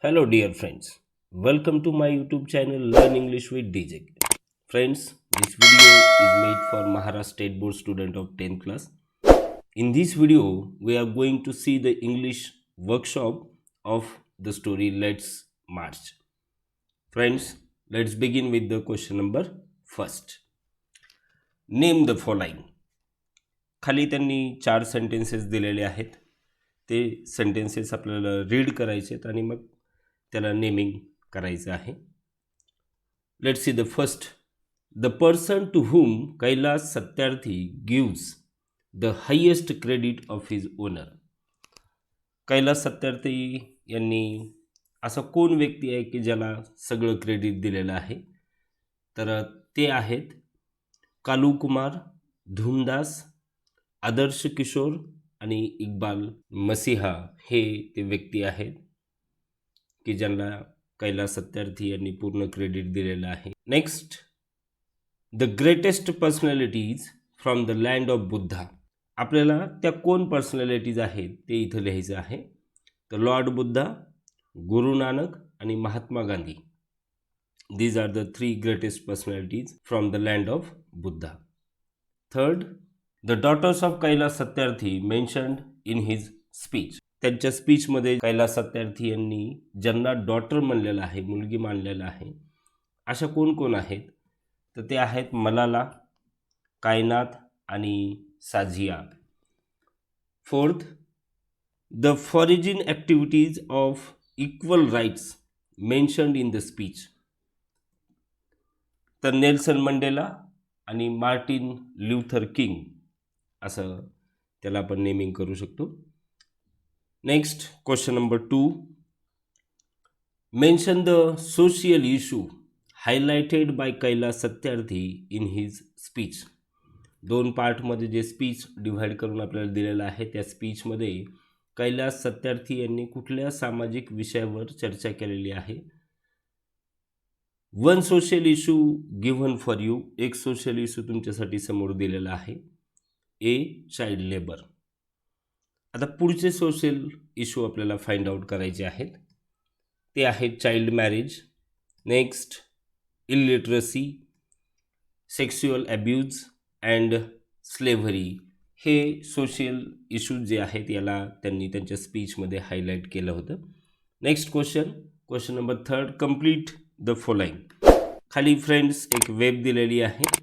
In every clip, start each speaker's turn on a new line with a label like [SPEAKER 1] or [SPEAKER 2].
[SPEAKER 1] Hello, dear friends. Welcome to my YouTube channel Learn English with DJ. Friends, this video is made for Maharashtra State Board student of 10th class. In this video, we are going to see the English workshop of the story Let's March. Friends, let's begin with the question number first. Name the following. खाली त्यांनी 4 sentences दिलेले आहेत. ते sentences आपल्याला read करायचे आहेत आणि मग त्याला नेमिंग करायचं आहे. Let's see the first. The person to whom Kailash Satyarthi gives the highest credit of his honour. Kailash Satyarthi यांनी असा कोण व्यक्ती आहे की ज्याला सगळं क्रेडिट दिलेलं आहे? तर ते आहेत कालू कुमार, धूमदास, आदर्श किशोर आणि इक्बाल मसीहा हे ते व्यक्ती आहेत की ज्यांना कैलास सत्यार्थी यांनी पूर्ण क्रेडिट दिलेलं आहे. Next, the greatest personalities from the land of Buddha. आपल्याला त्या कोण पर्सनॅलिटीज आहेत ते इथं लिहायचं आहे. तर लॉर्ड बुद्धा, गुरु नानक आणि Mahatma Gandhi. These are the 3 greatest personalities from the land of Buddha. Third, the daughters of Kailash Satyarthi mentioned in his speech. त्यांच्या स्पीचमध्ये कैलास सत्यार्थी यांनी ज्यांना डॉटर म्हणलेलं आहे, मुलगी मानलेलं आहे, अशा कोण कोण आहेत? तर ते आहेत मलाला, कायनात आणि Sajiya. Fourth, the foreign activities of equal rights mentioned in the speech. तर नेल्सन मंडेला आणि मार्टिन ल्यूथर किंग असं त्याला आपण नेमिंग करू शकतो. Next, question number 2. Mention the social issue highlighted by Kailash Satyarthi in his speech. 2 पार्टमध्ये जे स्पीच डिव्हाइड करून आपल्याला दिलेलं आहे त्या स्पीचमध्ये कैलास सत्यार्थी यांनी कुठल्या सामाजिक विषयावर चर्चा केलेली आहे? One social issue given for you. एक सोशल इशू तुमच्यासाठी समोर दिलेला आहे. ए, चाइल्ड लेबर. आता पुढचे सोशल इशू आपल्याला फाइंड आउट करायचे आहेत. ते आहेत child marriage, next illiteracy, sexual abuse and slavery. हे सोशल इशूज जे आहेत याला त्यांनी त्यांच्या स्पीचमध्ये हायलाईट केलं होतं. Next question number 3. Complete the following. खाली फ्रेंड्स एक वेब दिलेली आहे,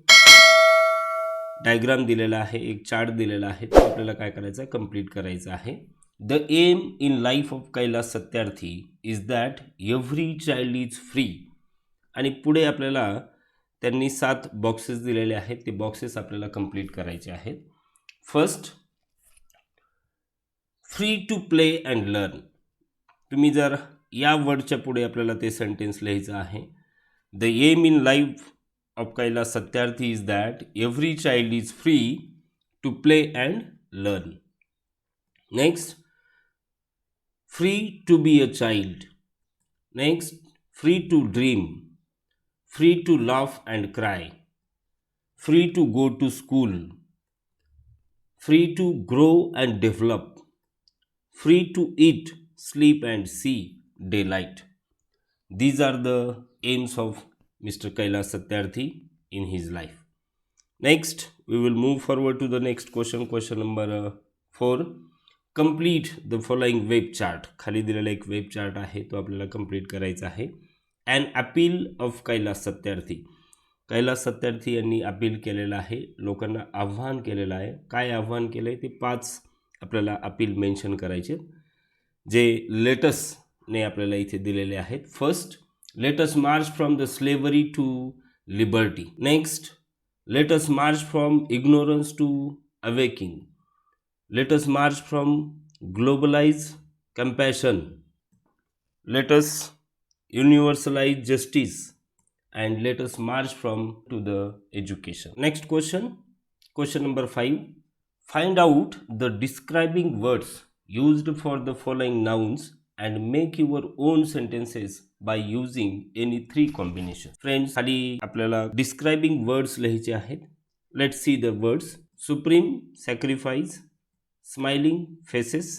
[SPEAKER 1] डायग्राम दिलेला आहे, एक चार्ट दिलेला आहे. तो आपल्याला काय करायचा? कंप्लीट करायचा आहे. The aim in life of Kailash Satyarthi is that every child is free. आणि पुढे आपल्याला त्यांनी 7 बॉक्सेस दिलेले आहेत. ते बॉक्सेस आपल्याला कंप्लीट करायचे आहेत. First, free to play and learn. तुम्ही जर या वर्डच्या पुढे आपल्याला ते सेंटेन्स लिहायचं आहे. The aim in life of Kailas Satyarthi is that every child is free to play and learn. Next, free to be a child. Next, free to dream, free to laugh and cry, free to go to school, free to grow and develop, free to eat, sleep and see daylight. These are the aims of Mr. Kailas Satyarthi in his life. Next, we will move forward to the next question number 4. Complete the following web chart. खाली दिलेला एक web chart आहे, तो आपल्याला complete करायचा आहे. An appeal of Kailas Satyarthi. Kailas Satyarthi यांनी appeal केलेलं आहे, लोकांना आव्हान केलेलं आहे. काय आव्हान केलं आहे? ते 5 आपल्याला अपील मेन्शन करायचे जे लेटसने आपल्याला इथे दिलेले आहेत. First, let us march from the slavery to liberty. Next, let us march from ignorance to awakening. Let us march from globalize compassion. Let us universalize justice. And let us march from to the education. Next question number 5. Find out the describing words used for the following nouns and make your own sentences by using any 3 combinations. Friends, खाली आपल्याला describing words लिहायचे आहेत. Let's see the words. Supreme, sacrifice, smiling faces,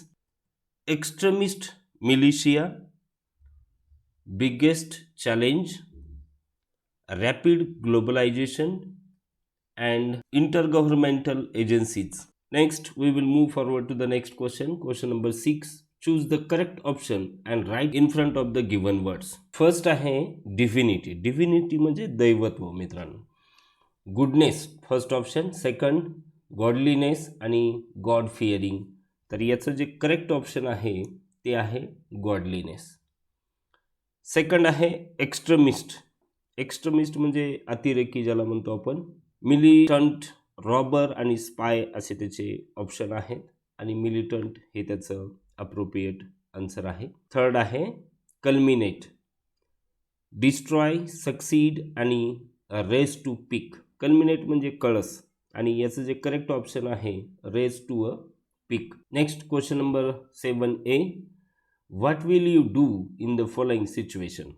[SPEAKER 1] extremist militia, biggest challenge, rapid globalization, and intergovernmental agencies. Next, we will move forward to the next question. Question number 6. Choose the correct option and write in front of the given words. First आहे divinity. Divinity म्हणजे दैवत्व मित्रांनो. Goodness first option, second godliness आणि God fearing. तर याचं जे correct option आहे ते आहे गॉडलीनेस. सेकंड आहे एक्स्ट्रीमिस्ट. एक्स्ट्रीमिस्ट म्हणजे अतिरेकी ज्याला म्हणतो आपण. मिलिटंट, रॉबर आणि स्पाय असे त्याचे ऑप्शन आहेत आणि मिलिटंट हे त्याचं अप्रोप्रिएट आन्सर आहे. थर्ड आहे कल्मिनेट, डिस्ट्रॉय, सक्सीड आणि रेस टू पीक. कल्मिनेट म्हणजे कळस आणि याचं जे करेक्ट ऑप्शन आहे race to a peak. Next question number 7A. What will you do in the following situation.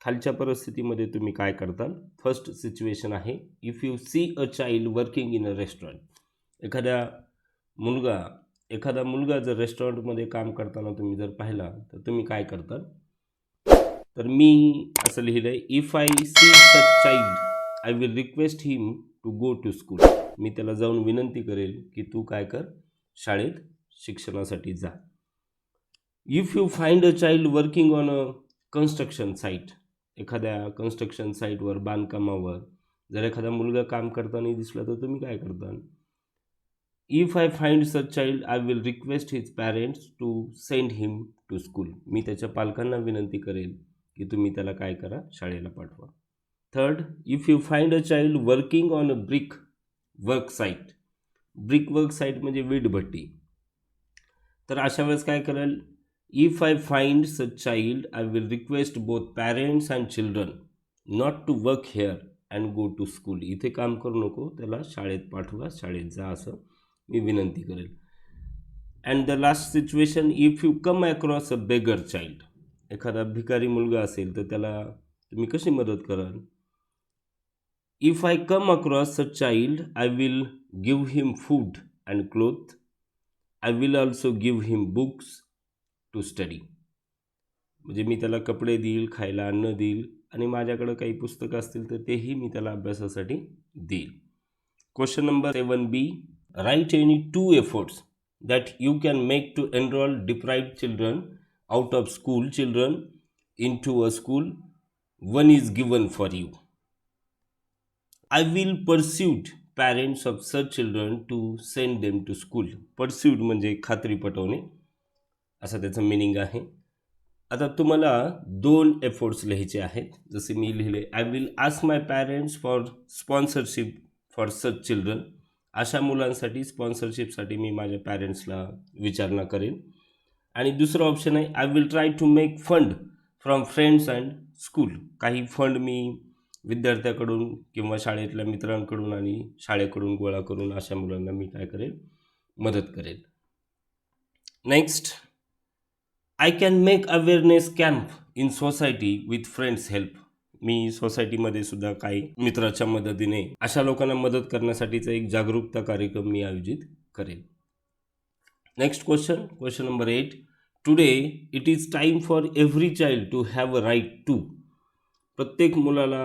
[SPEAKER 1] खालच्या परिस्थितीमध्ये तुम्ही काय करताल. फर्स्ट सिच्युएशन आहे if you see a child working in a restaurant. एखादा मुलगा जर रेस्टॉरंटमध्ये काम करताना तुम्ही जर पाहिला तर तुम्ही काय करताल. तर मी असं लिहिलं आहे, if I see such child I will request him to go to school. मी त्याला जाऊन विनंती करेल की तू काय कर, शाळेत शिक्षणासाठी जा. If you find a child working on a construction site. एखाद्या कन्स्ट्रक्शन साईटवर, बांधकामावर जर एखादा मुलगा काम करताना दिसला तर तुम्ही काय करता. If I find such child I will request his parents to send him to school. मी त्याच्या पालकांना विनंती करेल की तुम्ही त्याला काय करा, शाळेला पाठवा. Third, if you find a child working on a brick work site. Brick work site म्हणजे वीटभट्टी. तर अशा वेळेस काय करेल, if I find such child I will request both parents and children not to work here and go to school. इथे काम करू नको, त्याला शाळेत पाठवा, शाळेत जा असं मी विनंती करेल. And the last situation, if you come across a beggar child. एखादा भिकारी मुलगा असेल तर त्याला तुम्ही कशी मदत कराल. If I come across a child I will give him food and cloth. I will also give him books to study. म्हणजे मी त्याला कपडे देईल, खायला अन्न देईल आणि माझ्याकडं काही पुस्तकं असतील तर तेही मी त्याला अभ्यासासाठी देईल. Question number 7B. Write any 2 efforts that you can make to enroll deprived children out of school children into a school. One is given for you. I will persuade parents of such children to send them to school. Persuade म्हणजे खात्री पटवणे असं त्याचं meaning आहे. आता तुम्हाला 2 efforts लिहायचे आहेत. जसे मी लिहिले, I will ask my parents for sponsorship for such children. अशा मुलांसाठी स्पॉन्सरशिपसाठी मी माझ्या पॅरेंट्सला विचारणा करेन. आणि दुसरं ऑप्शन आहे, I will try to make fund from friends and school. काही फंड मी विद्यार्थ्याकडून किंवा शाळेतल्या मित्रांकडून आणि शाळेकडून गोळा करून अशा मुलांना मी काय करेल, मदत करेल. Next, I can make awareness camp in society with friends help. मी सोसायटीमध्ये सुद्धा काही मित्राच्या मदतीने अशा लोकांना मदत करण्यासाठीचा एक जागरूकता कार्यक्रम मी आयोजित करेन. Next question number 8. Today it is time for every child to have a right to. प्रत्येक मुलाला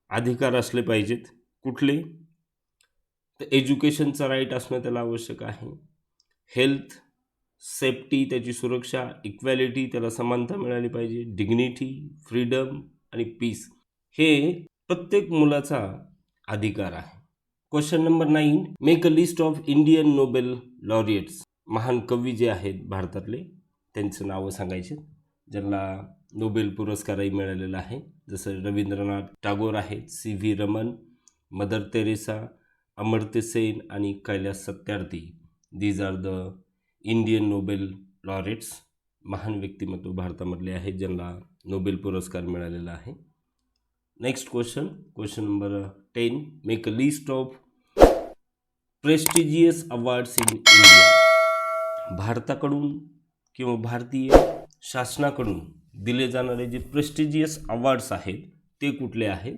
[SPEAKER 1] अधिकार असले पाहिजेत. कुठले, तर एज्युकेशनचा राईट असणं त्याला आवश्यक आहे. हेल्थ, सेफ्टी, त्याची सुरक्षा, इक्वॅलिटी, त्याला समानता मिळाली पाहिजे. डिग्निटी, फ्रीडम आणि पीस हे प्रत्येक मुलाचा अधिकार आहे. Question number 9. Make a list of Indian Nobel laureates. महान कवी जे आहेत भारतातले त्यांचं नावं सांगायचे ज्यांना नोबेल पुरस्कारही मिळालेला आहे. जसं रवींद्रनाथ टागोर आहेत, CV Raman, mother Teresa, Amartya Sen आणि Kailash Satyarthi. These are the Indian Nobel laureates. महान व्यक्तिमत्व भारतामधले आहेत ज्यांना नोबेल पुरस्कार मिळालेला आहे. Next question number 10. Make a list of prestigious awards in India. भारताकडून किंवा भारतीय शासनाकडून दिले जाणारे जे प्रेस्टिजियस अवॉर्ड्स आहेत ते कुठले आहेत.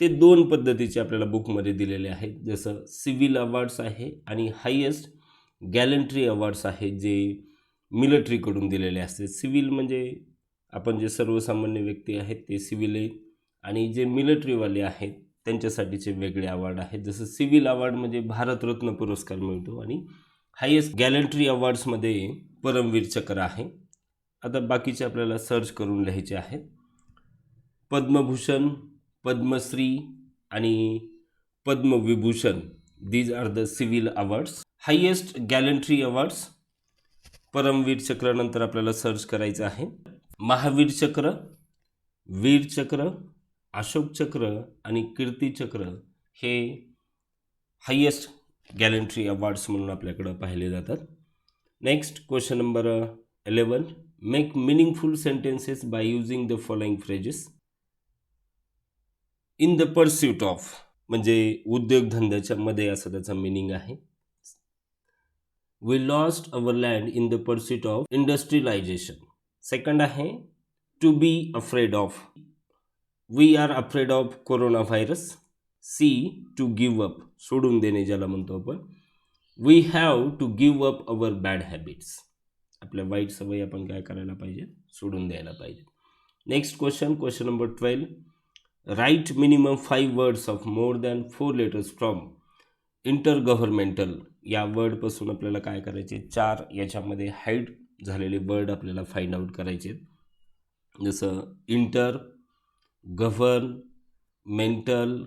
[SPEAKER 1] ते 2 पद्धतीचे आपल्याला बुकमध्ये दिलेले आहेत. जसं सिव्हिल अवॉर्ड्स आहे आणि हायेस्ट गॅलंट्री अवॉर्ड्स आहेत जे मिलिटरीकडून दिलेले असते. सिव्हिल म्हणजे आपण जे सर्वसामान्य व्यक्ती आहेत ते सिव्हिल आहेत, आणि जे मिलिटरीवाले आहेत त्यांच्यासाठीचे वेगळे अवॉर्ड आहेत. जसं सिव्हिल अवॉर्ड म्हणजे भारतरत्न पुरस्कार मिळतो, आणि हायेस्ट गॅलंट्री अवॉर्ड्समध्ये परमवीर चक्र आहे. आता बाकीचे आपल्याला सर्च करून लिहायचे आहेत. पद्मभूषण, पद्मश्री आणि Padma Vibhushan, these are the civil awards. Highest gallantry awards Param Vir चक्रानंतर आपल्याला सर्च करायचं आहे. महावीर चक्र, वीर चक्र, अशोक चक्र आणि कीर्ती चक्र हे हायेस्ट गॅलंट्री अवॉर्ड्स म्हणून आपल्याकडं पाहिले जातात. Next question number 11. Make meaningful sentences by using the following phrases. In the pursuit of म्हणजे उद्योगधंद्याच्या मध्ये असं त्याचा मिनिंग आहे. We lost our land in the pursuit of industrialisation. Second आहे to be afraid of. We are afraid of corona virus. C to give up, सोडून देणे ज्याला म्हणतो आपण. We have to give up our bad habits. आपल्या वाईट सवयी आपण काय करायला पाहिजे, सोडून द्यायला पाहिजे. Next question number 12. Write minimum 5 words of more than 4 letters from intergovernmental. या वर्डपासून आपल्याला काय करायचे, 4 याच्यामध्ये हाईड झालेले वर्ड आपल्याला फाइंड आउट करायचे. जसं इंटर, गव्हर्न, मेंटल,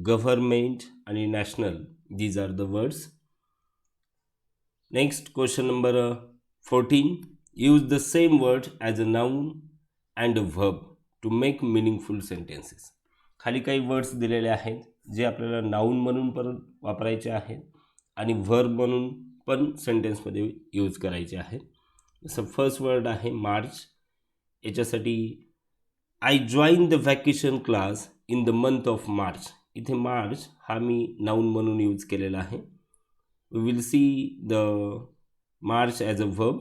[SPEAKER 1] गव्हर्नमेंट आणि national. These are the words. Next question number 14. Use the same word as a noun and a verb to make meaningful sentences. खाली काही वर्ड्स दिलेले आहेत जे आपल्याला नाऊन म्हणून पण वापरायचे आहेत आणि व्हर्ब म्हणून पण सेंटेन्समध्ये यूज करायचे आहेत. जसं फर्स्ट वर्ड आहे मार्च. याच्यासाठी I join the vacation class in the month of March. इथे मार्च हा मी नाऊन म्हणून यूज केलेला आहे. We will see the march as a verb.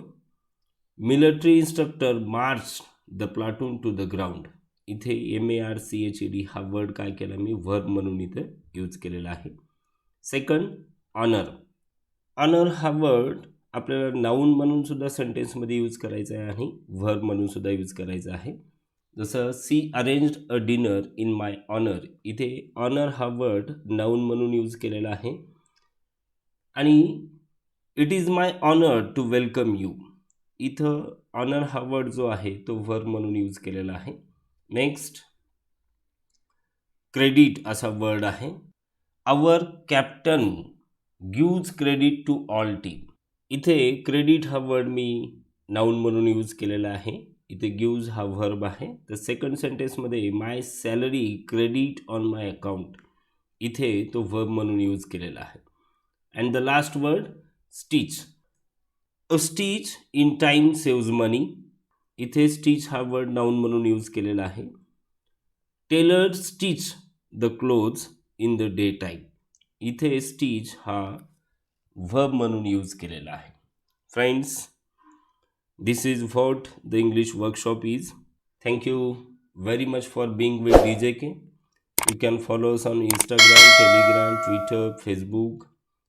[SPEAKER 1] Military instructor march the platoon to the ground. इथे MARCHED हा word काय केला मी, व्हर्ब म्हणून इथे यूज केलेला आहे. Second honour. ऑनर हा वर्ड आपल्याला नाऊन म्हणून सुद्धा सेंटेन्समध्ये यूज करायचा आहे आणि व्हर्ब म्हणून सुद्धा यूज करायचा आहे. जसं she arranged a dinner in my honour. इथे ऑनर हा वर्ड नाऊन म्हणून यूज केलेला आहे आणि it is my honour to welcome you. इथं ऑनर हा वर्ड जो आहे तो व्हर्ब म्हणून यूज केलेला आहे. नेक्स्ट क्रेडिट असा वर्ड आहे. Our captain gives credit to all team. इथे क्रेडिट हा वर्ड मी नाऊन म्हणून यूज केलेला आहे. इथे गिव्ज हा व्हर्ब आहे. तर सेकंड सेंटेन्समध्ये my salary credit on my account. इथे तो व्हर्ब म्हणून यूज केलेला आहे. And the last word stitch. A stitch in time saves money. इथे स्टिच हा वर्ड नाऊन म्हणून यूज केलेला आहे. Tailor stitch the clothes in the day time. इथे स्टिच हा व्हर्ब म्हणून यूज केलेला आहे. Friends, this is what the English workshop is. Thank you very much for being with DJK. You can follow us on Instagram, Telegram, Twitter, Facebook.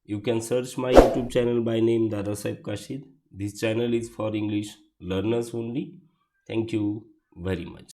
[SPEAKER 1] You can search my YouTube channel by name Dada Saib Kashid. This channel is for English learners only. Thank you very much.